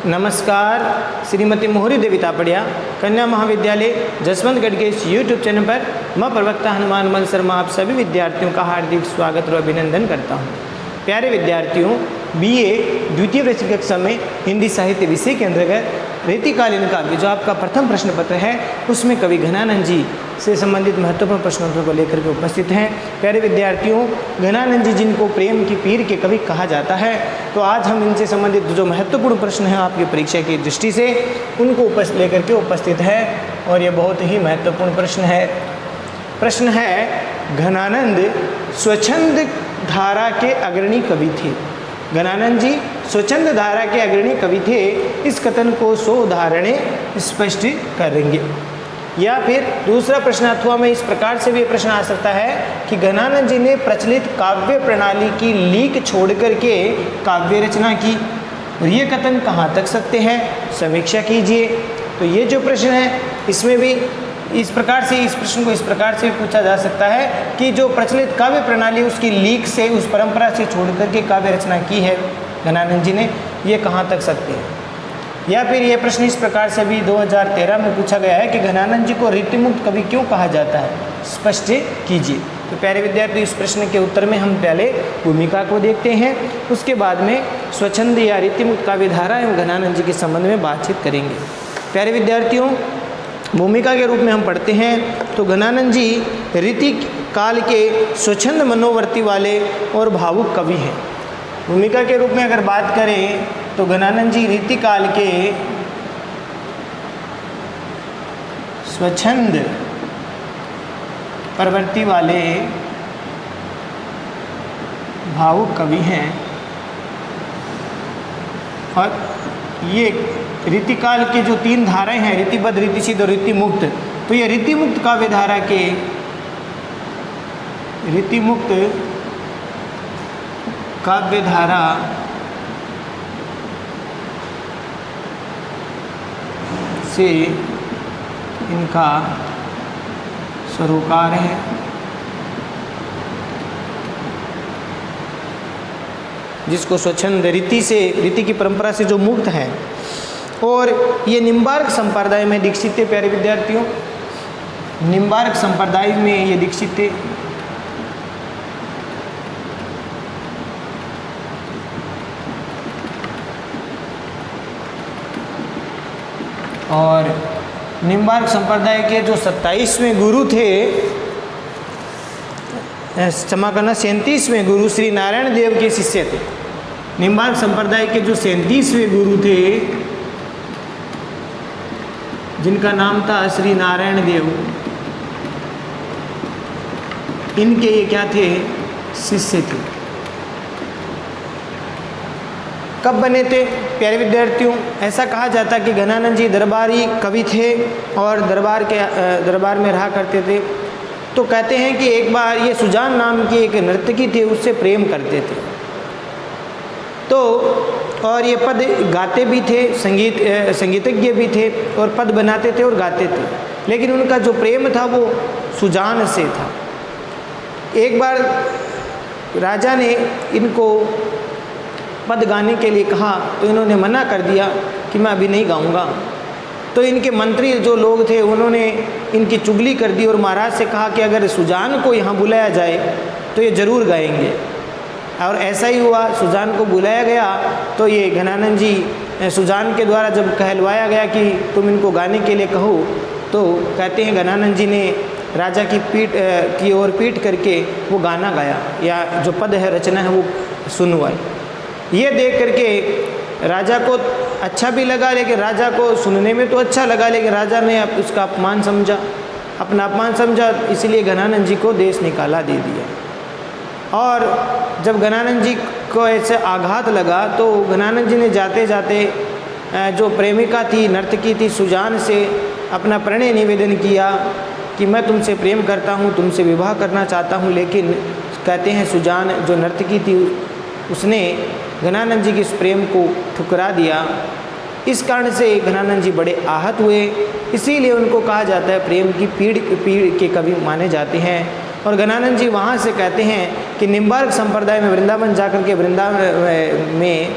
नमस्कार। श्रीमती मोहरी देवी तापड़िया कन्या महाविद्यालय जसवंतगढ़ के इस यूट्यूब चैनल पर मैं प्रवक्ता हनुमान मल शर्मा आप सभी विद्यार्थियों का हार्दिक स्वागत और अभिनंदन करता हूं। प्यारे विद्यार्थियों, बीए द्वितीय वर्ष की कक्षा में हिंदी साहित्य विषय के अंतर्गत रीतिकालीन काव्य जो आपका प्रथम प्रश्न पत्र है उसमें कवि घनानंद जी से संबंधित महत्वपूर्ण प्रश्नों को लेकर के उपस्थित हैं। प्यारे विद्यार्थियों, घनानंद जी जिनको प्रेम की पीर के कवि कहा जाता है, तो आज हम इनसे संबंधित जो महत्वपूर्ण प्रश्न हैं आपकी परीक्षा की दृष्टि से उनको लेकर के उपस्थित है और ये बहुत ही महत्वपूर्ण प्रश्न है। प्रश्न है, घनानंद स्वच्छंद धारा के अग्रणी कवि थे। घनानंद जी स्वच्छंद धारा के अग्रणी कवि थे। इस कथन को 100 उदाहरणें स्पष्ट करेंगे। या फिर दूसरा प्रश्न अथवा में इस प्रकार से भी प्रश्न आ सकता है कि घनानंद जी ने प्रचलित काव्य प्रणाली की लीक छोड़ करके काव्य रचना की, और ये कथन कहाँ तक सत्य है, समीक्षा कीजिए। तो ये जो प्रश्न है इसमें भी इस प्रश्न को इस प्रकार से पूछा जा सकता है कि जो प्रचलित काव्य प्रणाली उसकी लीक से, उस परंपरा से छोड़ करके काव्य रचना की है घनानंद जी ने, ये कहाँ तक सत्य है। या फिर ये प्रश्न इस प्रकार से भी 2013 में पूछा गया है कि घनानंद जी को रीतिमुक्त कवि क्यों कहा जाता है, स्पष्ट कीजिए। तो प्यारे विद्यार्थी, इस प्रश्न के उत्तर में हम पहले भूमिका को देखते हैं, उसके बाद में स्वच्छंद या रीतिमुक्त काव्य धारा एवं घनानंद जी के संबंध में बातचीत करेंगे। प्यारे विद्यार्थियों, भूमिका के रूप में हम पढ़ते हैं तो घनानंद जी रीति काल के स्वच्छंद मनोवर्ती वाले और भावुक कवि हैं। भूमिका के रूप में अगर बात करें तो घनानंद जी रीति काल के स्वच्छंद प्रवृत्ति वाले भावुक कवि हैं। और ये रीतिकाल के जो 3 धाराएं हैं, रीतिबद्ध, रीतिसिद्ध और रीतिमुक्त, तो ये रीतिमुक्त काव्य धारा के रीतिमुक्त काव्य धारा से इनका सरोकार है। जिसको स्वच्छंद रीति की परंपरा से जो मुक्त है, और ये निम्बार्क संप्रदाय में दीक्षित थे। प्यारे विद्यार्थियों, निम्बार्क संप्रदाय में ये दीक्षित थे। और निम्बार्क संप्रदाय के जो 27वें गुरु थे, क्षमा करना, 37वें गुरु श्री नारायण देव के शिष्य थे। निम्बार्क संप्रदाय के जो 37वें गुरु थे, जिनका नाम था श्री नारायण देव, इनके ये क्या थे, शिष्य थे। कब बने थे प्यारे विद्यार्थियों? ऐसा कहा जाता कि घनानंद जी दरबारी कवि थे और दरबार में रहा करते थे। तो कहते हैं कि एक बार ये सुजान नाम की एक नर्तकी थी, उससे प्रेम करते थे। तो और ये पद गाते भी थे, संगीतज्ञ भी थे और पद बनाते थे और गाते थे, लेकिन उनका जो प्रेम था वो सुजान से था। एक बार राजा ने इनको पद गाने के लिए कहा तो इन्होंने मना कर दिया कि मैं अभी नहीं गाऊंगा। तो इनके मंत्री जो लोग थे उन्होंने इनकी चुगली कर दी और महाराज से कहा कि अगर सुजान को यहाँ बुलाया जाए तो ये ज़रूर गाएंगे। और ऐसा ही हुआ, सुजान को बुलाया गया। तो ये घनानंद जी सुजान के द्वारा जब कहलवाया गया कि तुम इनको गाने के लिए कहो, तो कहते हैं घनानंद जी ने राजा की पीठ की ओर पीठ करके वो गाना गाया, या जो पद है, रचना है, वो सुनवाई। ये देख करके राजा को अच्छा भी लगा, लेकिन राजा को सुनने में तो अच्छा लगा, लेकिन राजा ने उसका अपमान समझा, अपना अपमान समझा, इसलिए घनानंद जी को देश निकाला दे दिया। और जब घनानंद जी को ऐसे आघात लगा तो घनानंद जी ने जाते जाते जो प्रेमिका थी, नर्तकी थी, सुजान से अपना प्रणय निवेदन किया कि मैं तुमसे प्रेम करता हूँ, तुमसे विवाह करना चाहता हूँ। लेकिन कहते हैं सुजान जो नर्तकी थी उसने घनानंद जी के इस प्रेम को ठुकरा दिया। इस कारण से घनानंद जी बड़े आहत हुए, इसीलिए उनको कहा जाता है प्रेम की पीड़ के कवि माने जाते हैं। और घनानंद जी वहाँ से कहते हैं कि निम्बार्क संप्रदाय में वृंदावन जाकर के वृंदावन में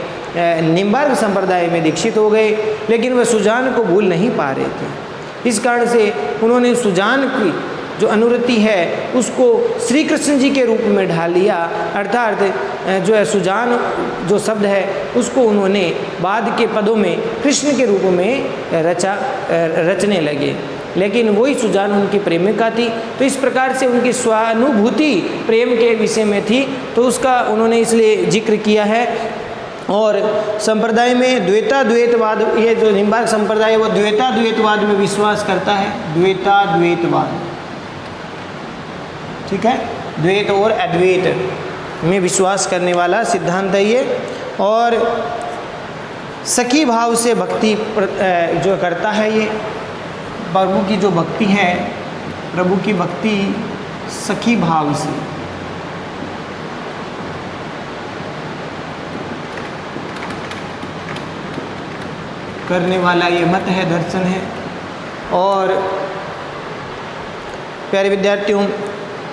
निम्बार्क संप्रदाय में दीक्षित हो गए, लेकिन वह सुजान को भूल नहीं पा रहे थे। इस कारण से उन्होंने सुजान की जो अनुरक्ति है उसको श्री कृष्ण जी के रूप में ढाल लिया, अर्थात जो है सुजान जो शब्द है उसको उन्होंने बाद के पदों में कृष्ण के रूप में रचने लगे, लेकिन वही सुजान उनकी प्रेमिका थी। तो इस प्रकार से उनकी स्वानुभूति प्रेम के विषय में थी, तो उसका उन्होंने इसलिए जिक्र किया है। और संप्रदाय में द्वैताद्वैतवाद, ये जो निम्बार्क संप्रदाय है वो द्वैताद्वैतवाद में विश्वास करता है, द्वैताद्वैतवाद, ठीक है, द्वैत और अद्वैत में विश्वास करने वाला सिद्धांत है ये। और सखी भाव से भक्ति जो करता है ये, प्रभु की जो भक्ति है, प्रभु की भक्ति सखी भाव से करने वाला ये मत है, दर्शन है। और प्यारे विद्यार्थियों,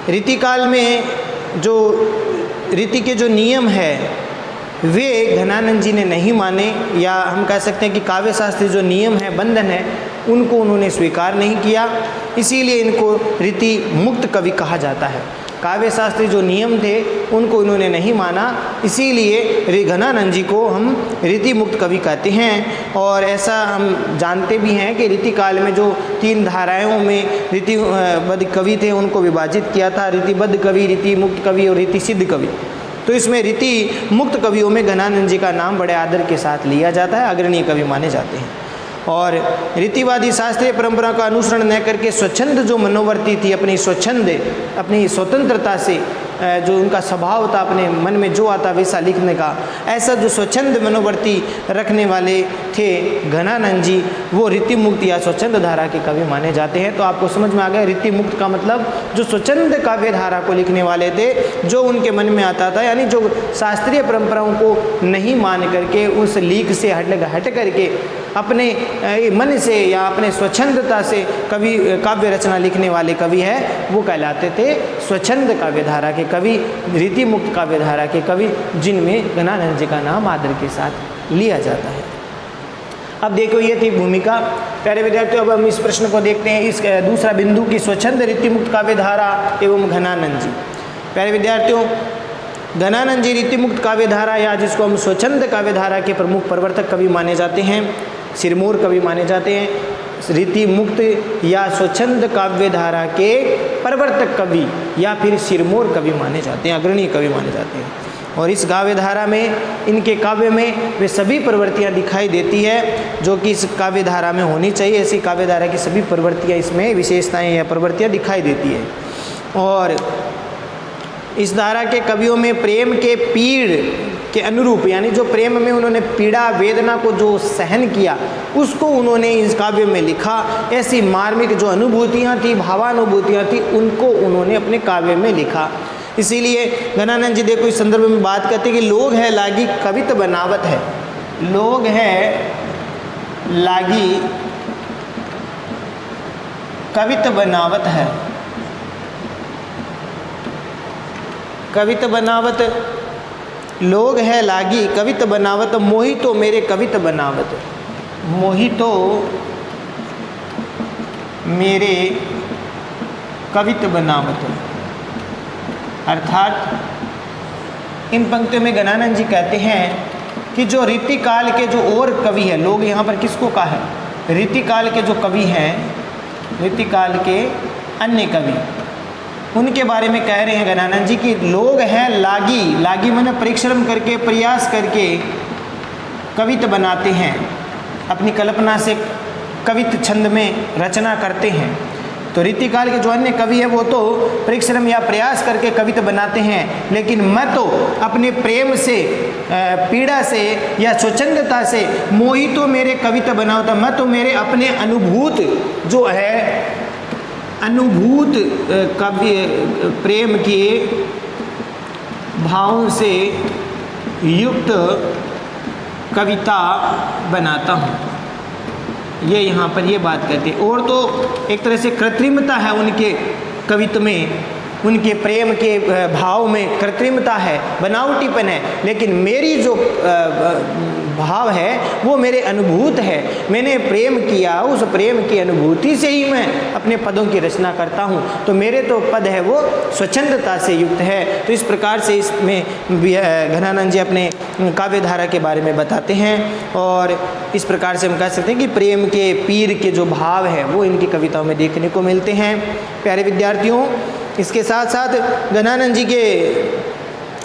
रीतिकाल में जो रीति के जो नियम है वे घनानंद जी ने नहीं माने, या हम कह सकते हैं कि काव्य शास्त्री जो नियम है, बंधन है, उनको उन्होंने स्वीकार नहीं किया, इसीलिए इनको रीति मुक्त कवि कहा जाता है। काव्य शास्त्री जो नियम थे उनको इन्होंने नहीं माना, इसीलिए घनानंद जी को हम रीति मुक्त कवि कहते हैं। और ऐसा हम जानते भी हैं कि रीति काल में जो 3 धाराओं में रीतिबद्ध कवि थे उनको विभाजित किया था, रीतिबद्ध कवि, रीति मुक्त कवि और रीति सिद्ध कवि। तो इसमें रीति मुक्त कवियों में घनानंद जी का नाम बड़े आदर के साथ लिया जाता है, अग्रणीय कवि माने जाते हैं। और रीतिवादी शास्त्रीय परंपरा का अनुसरण न करके स्वच्छंद जो मनोवर्ती थी, अपनी स्वच्छंद, अपनी स्वतंत्रता से जो उनका स्वभाव था, अपने मन में जो आता वैसा लिखने का, ऐसा जो स्वच्छंद मनोवर्ती रखने वाले थे घनानंद जी, वो रीति मुक्त या स्वच्छंद धारा के कवि माने जाते हैं। तो आपको समझ में आ गया, रीति मुक्त का मतलब जो स्वच्छंद काव्य धारा को लिखने वाले थे, जो उनके मन में आता था, यानी जो शास्त्रीय परंपराओं को नहीं मान करके उस लीक से हट करके अपने मन से या अपने स्वच्छंदता से कवि काव्य रचना लिखने वाले कवि है, वो कहलाते थे स्वच्छंद काव्य धारा के कवि, रीति मुक्त काव्य धारा के कवि, जिनमें घनानंद जी का नाम आदर के साथ लिया जाता है। अब देखो, ये थी भूमिका। प्यारे विद्यार्थियों, अब हम इस प्रश्न को देखते हैं, इस दूसरा बिंदु की स्वच्छंद रीति मुक्त काव्य धारा एवं घनानंद जी। प्यारे विद्यार्थियों, घनानंद जी रीति मुक्त काव्य धारा या जिसको हम स्वच्छंद काव्य धारा के प्रमुख प्रवर्तक कवि माने जाते हैं, सिरमौर कवि माने जाते हैं। रीति मुक्त या स्वच्छंद काव्य धारा के प्रवर्तक कवि या फिर सिरमौर कवि माने जाते हैं, अग्रणीय कवि माने जाते हैं। और इस काव्य धारा में, इनके काव्य में वे सभी प्रवृत्तियां दिखाई देती है जो कि इस काव्य धारा में होनी चाहिए। ऐसी काव्य धारा की सभी प्रवृत्तियां, इसमें विशेषताएं या प्रवृत्तियां दिखाई देती है। और इस धारा के कवियों में प्रेम के पीड़ के अनुरूप, यानी जो प्रेम में उन्होंने पीड़ा वेदना को जो सहन किया, उसको उन्होंने इस काव्य में लिखा। ऐसी मार्मिक जो अनुभूतियाँ थी, भावानुभूतियाँ थी, उनको उन्होंने अपने काव्य में लिखा। इसीलिए घनानंद जी देखो इस संदर्भ में बात करते हैं कि लोग है लागी कवित बनावत है, लोग है लागी कवित बनावत है, कवित बनावत, लोग है लागी कवित बनावत, मोहितो मेरे कवित बनावत, मोहितो मेरे कवित बनावत। अर्थात इन पंक्तियों में घनानंद जी कहते हैं कि जो रीतिकाल के जो और कवि हैं, लोग यहाँ पर किसको कहा है, रीतिकाल के जो कवि हैं, रीतिकाल के अन्य कवि, उनके बारे में कह रहे हैं घनानंद जी कि लोग हैं लागी, लागी माने परिश्रम करके, प्रयास करके कवित बनाते हैं, अपनी कल्पना से कवित छंद में रचना करते हैं। तो रीतिकाल के जो अन्य कवि है वो तो परिश्रम या प्रयास करके कविता बनाते हैं, लेकिन मैं तो अपने प्रेम से, पीड़ा से या स्वच्छंदता से मोहितो मेरे कविता बनाता, मैं तो मेरे अपने अनुभूत जो है, अनुभूत कवि प्रेम के भावों से युक्त कविता बनाता हूँ। ये यहाँ पर ये बात करते हैं। और तो एक तरह से कृत्रिमता है उनके कवित्व में, उनके प्रेम के भाव में कृत्रिमता है, बनावटीपन है, लेकिन मेरी जो भाव है वो मेरे अनुभूत है। मैंने प्रेम किया, उस प्रेम की अनुभूति से ही मैं अपने पदों की रचना करता हूँ, तो मेरे तो पद है वो स्वच्छंदता से युक्त है। तो इस प्रकार से इसमें घनानंद जी अपने काव्य धारा के बारे में बताते हैं, और इस प्रकार से हम कह सकते हैं कि प्रेम के पीर के जो भाव है वो इनकी कविताओं में देखने को मिलते हैं। प्यारे विद्यार्थियों, इसके साथ साथ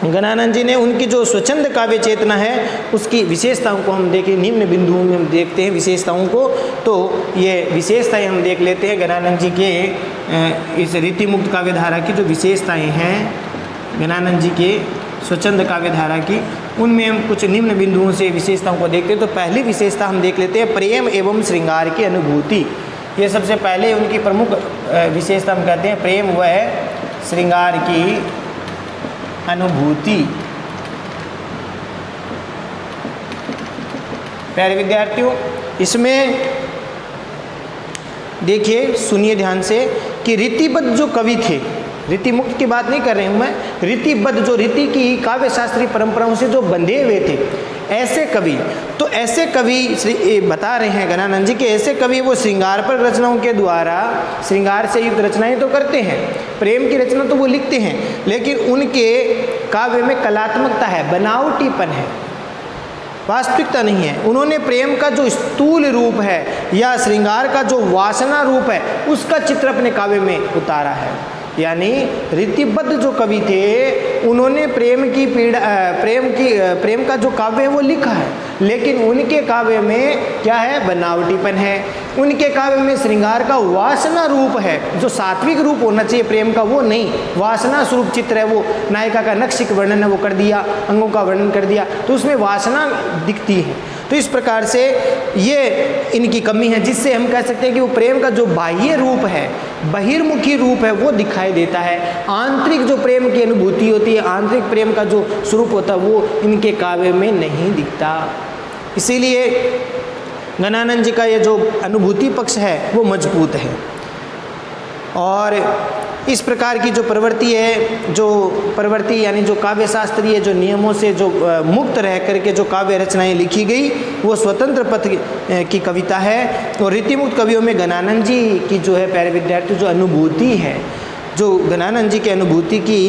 घनानंद जी ने उनकी जो स्वच्छंद काव्य चेतना है उसकी विशेषताओं को हम देखें, निम्न बिंदुओं में हम देखते हैं विशेषताओं को। तो ये विशेषताएं हम देख लेते हैं घनानंद जी के इस रीतिमुक्त काव्य धारा की जो विशेषताएं हैं घनानंद जी के स्वच्छंद काव्य धारा की, उनमें हम कुछ निम्न बिंदुओं से विशेषताओं को देखते हैं। तो पहली विशेषता हम देख लेते हैं प्रेम एवं श्रृंगार की अनुभूति। ये सबसे पहले उनकी प्रमुख विशेषता हम कहते हैं, प्रेम व श्रृंगार की अनुभूति। प्यारे विद्यार्थियों, इसमें देखिए, सुनिए ध्यान से कि रीतिबद्ध जो कवि थे, रीति मुक्त की बात नहीं कर रही हूँ मैं, रीतिबद्ध जो रीति की काव्य शास्त्रीय परंपराओं से जो बंधे हुए थे, ऐसे कवि, तो ऐसे कवि बता रहे हैं घनानंद जी के ऐसे कवि वो श्रृंगार पर रचनाओं के द्वारा श्रृंगार से युक्त रचनाएं तो करते हैं, प्रेम की रचना तो वो लिखते हैं, लेकिन उनके काव्य में कलात्मकता है, बनावटीपन है, वास्तविकता नहीं है। उन्होंने प्रेम का जो स्थूल रूप है या श्रृंगार का जो वासना रूप है उसका चित्र अपने काव्य में उतारा है। यानी रीतिबद्ध जो कवि थे उन्होंने प्रेम का जो काव्य है वो लिखा है, लेकिन उनके काव्य में क्या है, बनावटीपन है। उनके काव्य में श्रृंगार का वासना रूप है, जो सात्विक रूप होना चाहिए प्रेम का वो नहीं, वासना स्वरूप चित्र है वो। नायिका का नक्शिक वर्णन है वो कर दिया, अंगों का वर्णन कर दिया, तो उसमें वासना दिखती है। तो इस प्रकार से ये इनकी कमी है, जिससे हम कह सकते हैं कि वो प्रेम का जो बाह्य रूप है, बहिर्मुखी रूप है वो दिखाई देता है। आंतरिक जो प्रेम की अनुभूति होती है, आंतरिक प्रेम का जो स्वरूप होता है वो इनके काव्य में नहीं दिखता। इसीलिए घनानंद जी का ये जो अनुभूति पक्ष है वो मजबूत है। और इस प्रकार की जो प्रवृत्ति है, जो प्रवृत्ति यानी जो काव्य शास्त्रीय जो नियमों से जो मुक्त रह करके जो काव्य रचनाएं लिखी गई वो स्वतंत्र पथ की कविता है। और रीतिमुक्त कवियों में घनानंद जी की जो है प्यारे विद्यार्थी जो अनुभूति है, जो घनानंद जी की अनुभूति की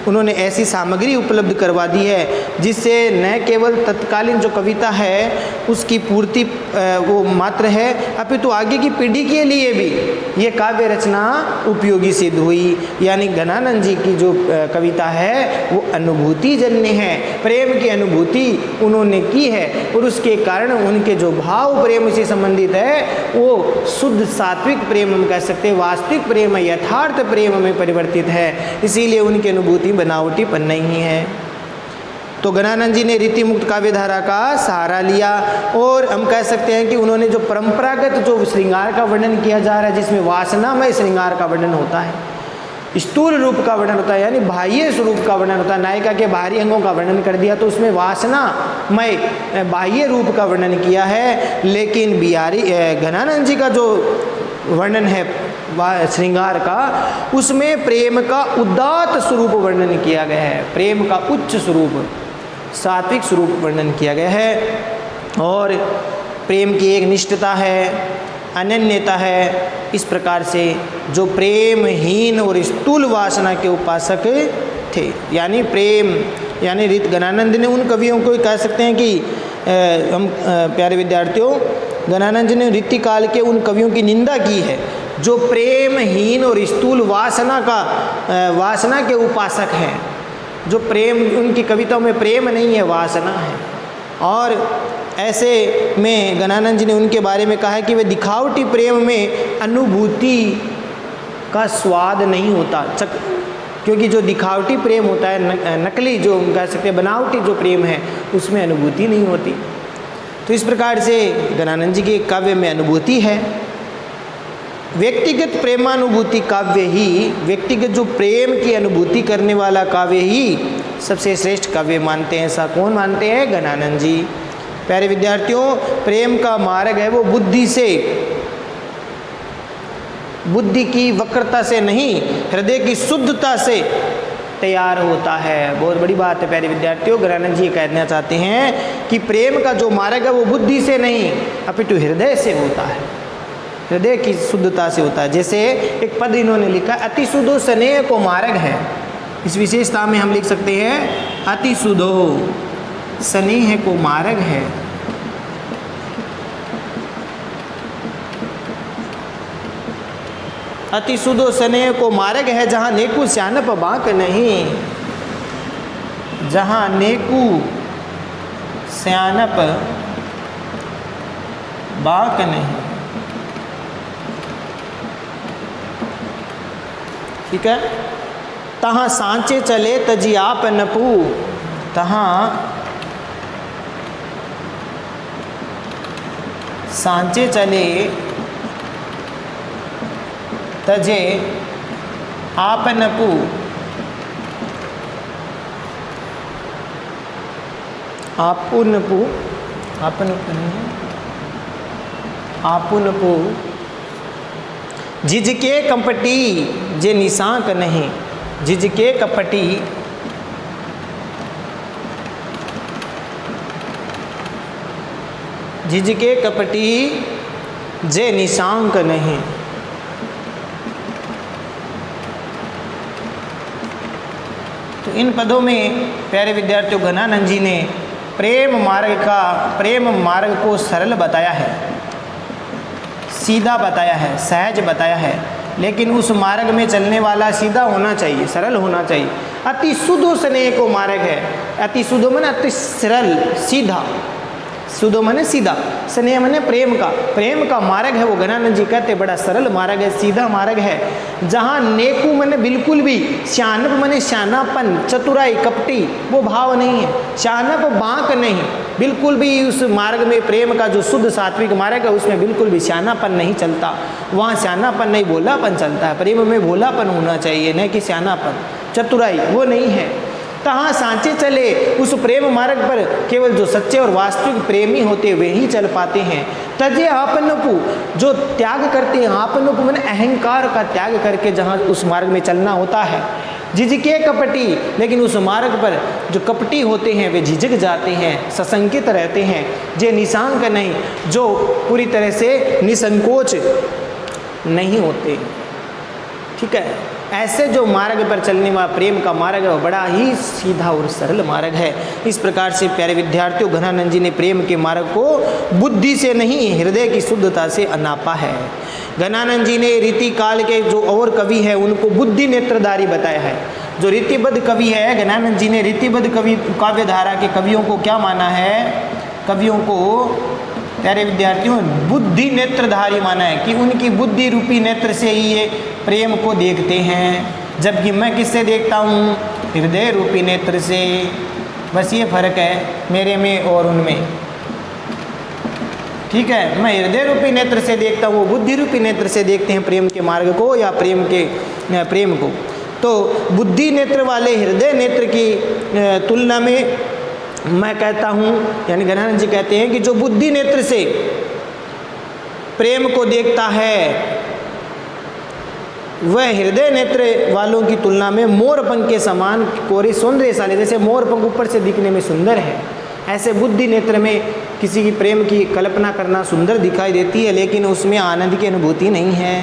उन्होंने ऐसी सामग्री उपलब्ध करवा दी है जिससे न केवल तत्कालीन जो कविता है उसकी पूर्ति वो मात्र है, अपितु आगे की पीढ़ी के लिए भी ये काव्य रचना उपयोगी सिद्ध हुई। यानी घनानंद जी की जो कविता है वो अनुभूति जन्य है, प्रेम की अनुभूति उन्होंने की है, और उसके कारण उनके जो भाव प्रेम से संबंधित है वो शुद्ध सात्विक प्रेम हम कह सकते हैं, वास्तविक प्रेम, यथार्थ प्रेम में परिवर्तित है। इसीलिए उनकी अनुभूति बनावटीपन नहीं है। तो घनानंद जी ने रीति मुक्त काव्य धारा का सहारा लिया, और हम कह सकते हैं कि उन्होंने जो परंपरागत जो श्रृंगार का वर्णन किया जा रहा है, जिसमें वासनामय श्रृंगार का वर्णन होता है, स्थूल रूप का वर्णन होता है, यानी बाह्य स्वरूप का वर्णन होता है, नायिका के बाहरी अंगों का वर्णन कर दिया, तो उसमें वासनामय बाह्य रूप का वर्णन किया है। लेकिन घनानंद जी का जो वर्णन है श्रृंगार का, उसमें प्रेम का उदात्त स्वरूप वर्णन किया गया है, प्रेम का उच्च स्वरूप, सात्विक स्वरूप वर्णन किया गया है। और प्रेम की एक निष्ठता है, अनन्यता है। इस प्रकार से जो प्रेमहीन और स्थूल वासना के उपासक थे, यानी प्रेम यानी घनानंद ने उन कवियों को कह सकते हैं कि हम प्यारे विद्यार्थियों, घनानंद जी ने रीति काल के उन कवियों की निंदा की है जो प्रेमहीन और स्थूल वासना के उपासक हैं, जो प्रेम, उनकी कविताओं में प्रेम नहीं है, वासना है। और ऐसे में घनानंद जी ने उनके बारे में कहा है कि वे दिखावटी प्रेम में अनुभूति का स्वाद नहीं होता, क्योंकि जो दिखावटी प्रेम होता है, नकली जो कह सकते हैं बनावटी जो प्रेम है, उसमें अनुभूति नहीं होती। तो इस प्रकार से घनानंद जी के काव्य में अनुभूति है। व्यक्तिगत प्रेमानुभूति काव्य ही, व्यक्तिगत जो प्रेम की अनुभूति करने वाला काव्य ही सबसे श्रेष्ठ काव्य मानते हैं। ऐसा कौन मानते हैं? घनानंद जी। प्यारे विद्यार्थियों, प्रेम का मार्ग है वो बुद्धि से बुद्धि की वक्रता से नहीं, हृदय की शुद्धता से तैयार होता है। बहुत बड़ी बात है प्यारे विद्यार्थियों। गणानंद जी कहना चाहते हैं कि प्रेम का जो मार्ग है वो बुद्धि से नहीं अपितु हृदय से होता है, हृदय की शुद्धता से होता है। जैसे एक पद इन्होंने लिखा, अति शुद्धो स्नेह को मार्ग है। इस विशेषता में हम लिख सकते हैं अति शुद्धो स्नेह को मार्ग है। अति शुद्धो स्नेह को मार्ग है, जहाँ नेकु श्यानप बांक नहीं, जहाँ नेकु श्यानप बांक नहीं। ठीक है। तहाँ सांचे चले तजी आप नपू, तहाँ सांचे चले तजे आप नपू, आपुनपू, आपुनपू, जिजके कपटी जे निशांक नहीं, जिजके कपटी जिजके कपटी जे निशांक नहीं। तो इन पदों में प्यारे विद्यार्थियों घनानंद जी ने प्रेम मार्ग को सरल बताया है, सीधा बताया है, सहज बताया है, लेकिन उस मार्ग में चलने वाला सीधा होना चाहिए, सरल होना चाहिए। अति शुद्ध स्नेह को मार्ग है। अति शुद्ध माने अति सरल, सीधा। शुद्ध माने सीधा, स्नेह माने प्रेम का मार्ग है वो। घनानंद जी कहते बड़ा सरल मार्ग है, सीधा मार्ग है। जहाँ नेकु माने बिल्कुल भी, श्यानप माने श्यानापन, चतुराई, कपटी वो भाव नहीं है, श्यानप बांक नहीं, बिल्कुल भी उस मार्ग में प्रेम का जो शुद्ध सात्विक मार्ग है उसमें बिल्कुल भी श्यानापन नहीं चलता। वहाँ श्यानापन नहीं, भोलापन चलता है। प्रेम में भोलापन होना चाहिए, न कि श्यानापन, चतुराई वो नहीं है। तहाँ सांचे चले, उस प्रेम मार्ग पर केवल जो सच्चे और वास्तविक प्रेमी होते वे ही चल पाते हैं। तजे आपनपु, जो त्याग करते हैं, आपनपु माने अहंकार का त्याग करके जहाँ उस मार्ग में चलना होता है। झिझके कपटी, लेकिन उस मार्ग पर जो कपटी होते हैं वे झिझक जाते हैं, सशंकित रहते हैं। जे निशांक नहीं, जो पूरी तरह से निसंकोच नहीं होते। ठीक है। ऐसे जो मार्ग पर चलने वाला प्रेम का मार्ग है वो बड़ा ही सीधा और सरल मार्ग है। इस प्रकार से प्यारे विद्यार्थियों घनानंद जी ने प्रेम के मार्ग को बुद्धि से नहीं हृदय की शुद्धता से नापा है। घनानंद जी ने रीति काल के जो और कवि है उनको बुद्धि नेत्रधारी बताया है। जो रीतिबद्ध कवि है, घनानंद जी ने रीतिबद्ध कवि काव्य धारा के कवियों को क्या माना है? कवियों को प्यारे विद्यार्थियों बुद्धि नेत्रधारी माना है कि उनकी बुद्धि रूपी नेत्र से ही ये प्रेम को देखते हैं, जबकि मैं किससे देखता हूँ? हृदय रूपी नेत्र से। बस ये फर्क है मेरे में और उनमें। ठीक है, मैं हृदय रूपी नेत्र से देखता हूँ, वो बुद्धि रूपी नेत्र से देखते हैं प्रेम के मार्ग को या प्रेम को। तो बुद्धि नेत्र वाले हृदय नेत्र की तुलना में मैं कहता हूँ, यानी घनानंद जी कहते हैं कि जो बुद्धि नेत्र से प्रेम को देखता है वह हृदय नेत्र वालों की तुलना में मोरपंख के समान कोरे सौंदर्यशाली, जैसे मोरपंख ऊपर से दिखने में सुंदर है, ऐसे बुद्धि नेत्र में किसी की प्रेम की कल्पना करना सुंदर दिखाई देती है, लेकिन उसमें आनंद की अनुभूति नहीं है।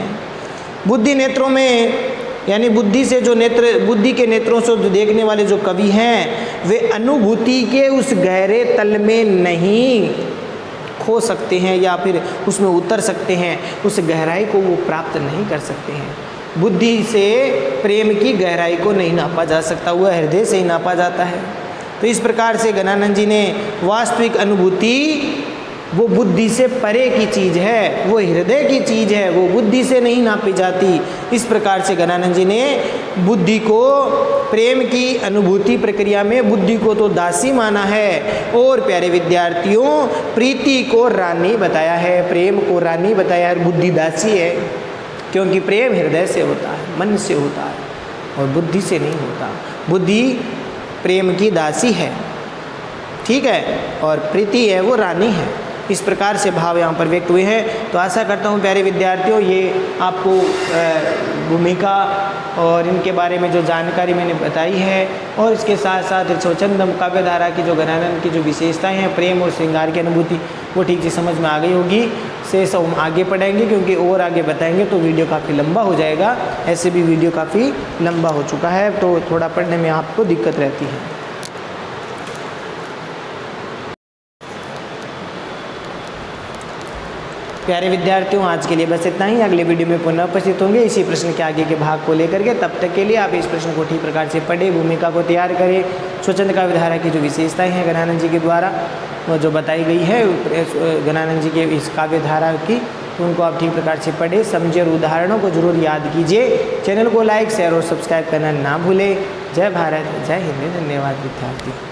बुद्धि नेत्रों में यानी बुद्धि से जो नेत्र, बुद्धि के नेत्रों से जो देखने वाले जो कवि हैं वे अनुभूति के उस गहरे तल में नहीं खो सकते हैं या फिर उसमें उतर सकते हैं, उस गहराई को वो प्राप्त नहीं कर सकते हैं। बुद्धि से प्रेम की गहराई को नहीं नापा जा सकता, वह हृदय से ही नापा जाता है। तो इस प्रकार से घनानंद जी ने वास्तविक अनुभूति वो बुद्धि से परे की चीज़ है, वो हृदय की चीज़ है, वो बुद्धि से नहीं नापी जाती। इस प्रकार से घनानंद जी ने बुद्धि को प्रेम की अनुभूति प्रक्रिया में बुद्धि को तो दासी माना है और प्यारे विद्यार्थियों प्रीति को रानी बताया है, प्रेम को रानी बताया है, बुद्धि दासी है, क्योंकि प्रेम हृदय से होता है, मन से होता है और बुद्धि से नहीं होता। बुद्धि प्रेम की दासी है, ठीक है, और प्रीति है वो रानी है। इस प्रकार से भाव यहाँ पर व्यक्त हुए हैं। तो आशा करता हूँ प्यारे विद्यार्थियों, ये आपको भूमिका और इनके बारे में जो जानकारी मैंने बताई है और इसके साथ साथ स्वच्छंदम काव्य धारा की जो घनानंद की जो विशेषताएं हैं, प्रेम और श्रृंगार की अनुभूति, वो ठीक से समझ में आ गई होगी। शेष हम आगे पढ़ेंगे, क्योंकि और आगे बताएंगे तो वीडियो काफ़ी लंबा हो जाएगा। ऐसे भी वीडियो काफ़ी लंबा हो चुका है, तो थोड़ा पढ़ने में आपको दिक्कत रहती है। प्यारे विद्यार्थियों, आज के लिए बस इतना ही। अगले वीडियो में पुनः उपस्थित होंगे इसी प्रश्न के आगे के भाग को लेकर के। तब तक के लिए आप इस प्रश्न को ठीक प्रकार से पढ़ें, भूमिका को तैयार करें, स्वच्छंद काव्य धारा की जो विशेषताएं हैं घनानंद जी के द्वारा वो जो बताई गई है घनानंद जी के इस काव्य धारा की, तो उनको आप ठीक प्रकार से पढ़ें, समझे और उदाहरणों को जरूर याद कीजिए। चैनल को लाइक, शेयर और सब्सक्राइब करना ना भूलें। जय भारत, जय हिंद। धन्यवाद विद्यार्थी।